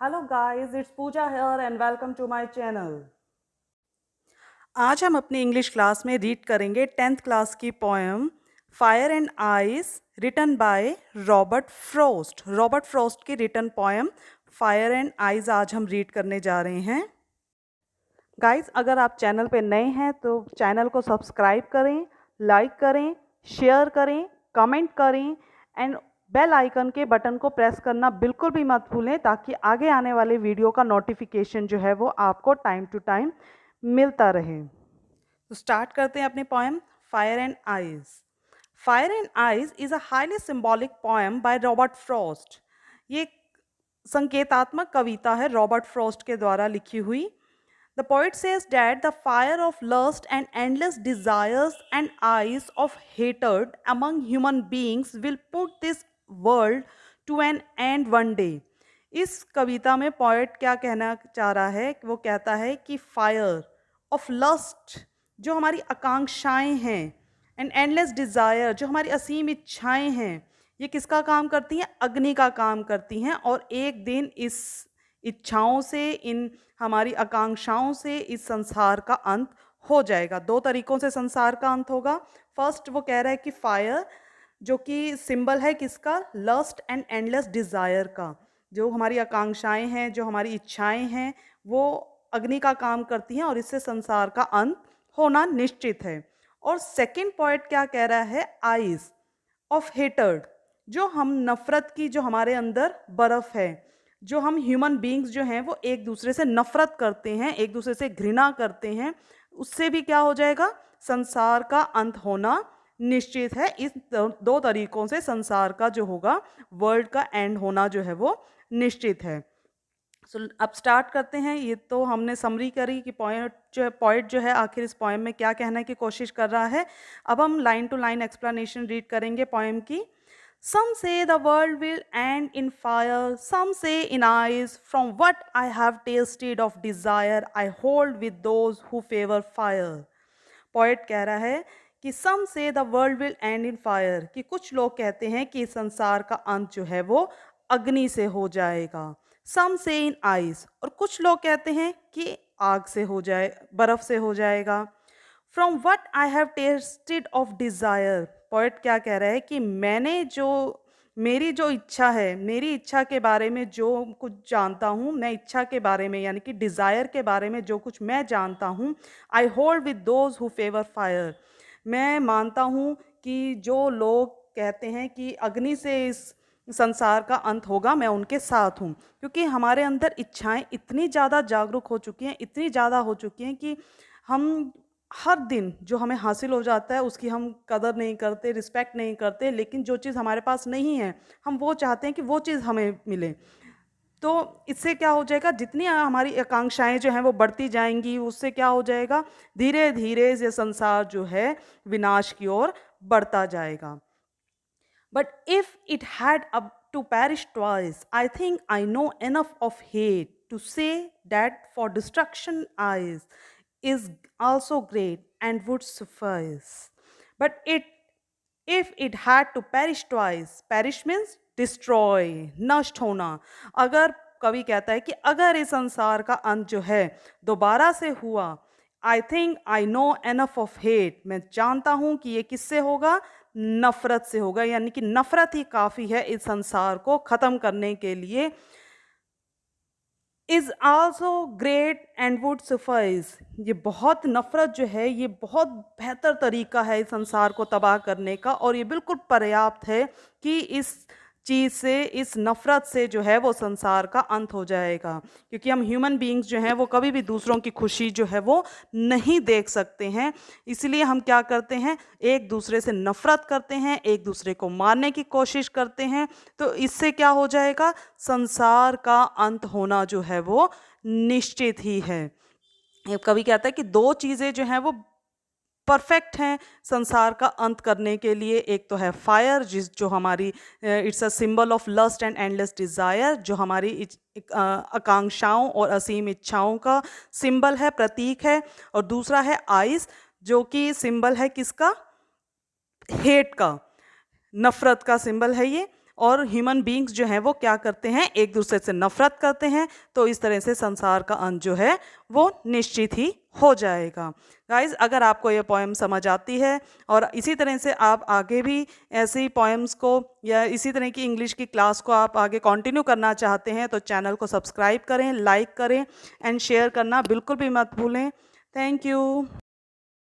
Hello guys, it's Pooja here and welcome to my channel. आज हम अपनी English class में रीड करेंगे 10th क्लास की poem fire and ice written by Robert Frost. Robert Frost की written poem fire and ice आज हम read करने जा रहे हैं। गाइस, अगर आप चैनल पे नए हैं तो चैनल को सब्सक्राइब करें, लाइक करें, शेयर करें, कमेंट करें एंड बेल आइकन के बटन को प्रेस करना बिल्कुल भी मत भूलें ताकि आगे आने वाले वीडियो का नोटिफिकेशन जो है वो आपको टाइम टू टाइम मिलता रहे। तो स्टार्ट करते हैं अपनी poem fire and eyes. Fire and eyes is a highly symbolic poem by Robert Frost. ये संकेतात्मक कविता है रॉबर्ट फ्रॉस्ट के द्वारा लिखी हुई। The poet says that the fire of lust and endless desires and eyes of hatred among human beings will put this world to an end one day. इस कविता में poet क्या कहना चाह रहा है? वो कहता है कि फायर ऑफ लस्ट, जो हमारी आकांक्षाएं हैं, एंड एंडलेस डिज़ायर, जो हमारी असीम इच्छाएं हैं, ये किसका काम करती हैं? अग्नि का काम करती हैं। और एक दिन इस इच्छाओं से, इन हमारी आकांक्षाओं से इस संसार का अंत हो जाएगा। दो तरीकों से संसार का अंत होगा। फर्स्ट वो कह रहा है कि फायर, जो कि सिंबल है किसका? लस्ट एंड एंडलेस डिज़ायर का। जो हमारी आकांक्षाएं हैं, जो हमारी इच्छाएं हैं, वो अग्नि का काम करती हैं और इससे संसार का अंत होना निश्चित है। और सेकंड पॉइंट क्या कह रहा है? आइज ऑफ हेटर्ड, जो हम नफ़रत की, जो हमारे अंदर बर्फ़ है, जो हम ह्यूमन बींग्स जो हैं वो एक दूसरे से नफ़रत करते हैं, एक दूसरे से घृणा करते हैं, उससे भी क्या हो जाएगा? संसार का अंत होना निश्चित है। इस दो तरीक़ों से संसार का जो होगा, वर्ल्ड का एंड होना जो है वो निश्चित है। सो अब स्टार्ट करते हैं। ये तो हमने समरी करी कि पोएट जो है आखिर इस पोएम में क्या कहने की कोशिश कर रहा है। अब हम line to line explanation read करेंगे पोएम की। Some say the world will end in fire, some say in eyes. From what I have tasted of desire, I hold with those who favor fire. Poet कह रहा है कि some say the world will end in fire, कि कुछ लोग कहते हैं कि संसार का अंत जो है वो अग्नि से हो जाएगा। Some say in eyes, और कुछ लोग कहते हैं कि आग से हो जाए, बर्फ से हो जाएगा। From what I have tested of desire, poet क्या कह रहा है कि मैंने जो, मेरी जो इच्छा है, मेरी इच्छा के बारे में जो कुछ जानता हूँ, मैं इच्छा के बारे में यानी कि डिज़ायर के बारे में जो कुछ मैं जानता हूँ, I hold with those who favour fire, मैं मानता हूँ कि जो लोग कहते हैं कि अग्नि से इस संसार का अंत होगा, मैं उनके साथ हूँ। क्योंकि हमारे अंदर इच्छाएं इतनी ज़्यादा जागरूक हो चुकी हैं, इतनी ज़्यादा हो चुकी हैं कि हम हर दिन जो हमें हासिल हो जाता है उसकी हम कदर नहीं करते, रिस्पेक्ट नहीं करते, लेकिन जो चीज़ हमारे पास नहीं है हम वो चाहते हैं कि वो चीज़ हमें मिले। तो इससे क्या हो जाएगा? जितनी हमारी आकांक्षाएं जो हैं वो बढ़ती जाएंगी, उससे क्या हो जाएगा? धीरे धीरे ये संसार जो है विनाश की ओर बढ़ता जाएगा। बट इफ इट हैड अब to perish twice, I think I know enough of hate to say that for destruction eyes is also great and would suffice. But if it had to perish twice, perish means destroy, नष्ट होना। अगर कवि कहता है कि अगर इस संसार का अंत जो है दोबारा से हुआ, I think I know enough of hate, मैं जानता हूँ कि ये किससे होगा? नफ़रत से होगा, यानी कि नफ़रत ही काफ़ी है इस संसार को ख़त्म करने के लिए। Is also great and would suffice, ये बहुत, नफ़रत जो है ये बहुत बेहतर तरीका है इस संसार को तबाह करने का, और ये बिल्कुल पर्याप्त है कि इस चीज़ से, इस नफ़रत से जो है वो संसार का अंत हो जाएगा। क्योंकि हम ह्यूमन बीइंग्स जो हैं वो कभी भी दूसरों की खुशी जो है वो नहीं देख सकते हैं, इसलिए हम क्या करते हैं? एक दूसरे से नफ़रत करते हैं, एक दूसरे को मारने की कोशिश करते हैं। तो इससे क्या हो जाएगा? संसार का अंत होना जो है वो निश्चित ही है। कवि कहता है कि दो चीज़ें जो हैं वो परफेक्ट हैं संसार का अंत करने के लिए। एक तो है फायर, जो हमारी it's a symbol of lust and endless desire, जो हमारी आकांक्षाओं और असीम इच्छाओं का सिंबल है, प्रतीक है। और दूसरा है आइस, जो कि सिंबल है किसका? हेट का, नफ़रत का सिंबल है ये। और ह्यूमन बींग्स जो हैं वो क्या करते हैं, एक दूसरे से नफरत करते हैं, तो इस तरह से संसार का अंत जो है वो निश्चित ही हो जाएगा। गाइज, अगर आपको ये पोएम समझ आती है और इसी तरह से आप आगे भी ऐसी पोएम्स को या इसी तरह की इंग्लिश की क्लास को आप आगे कंटिन्यू करना चाहते हैं तो चैनल को सब्सक्राइब करें, लाइक करें एंड शेयर करना बिल्कुल भी मत भूलें। Thank you.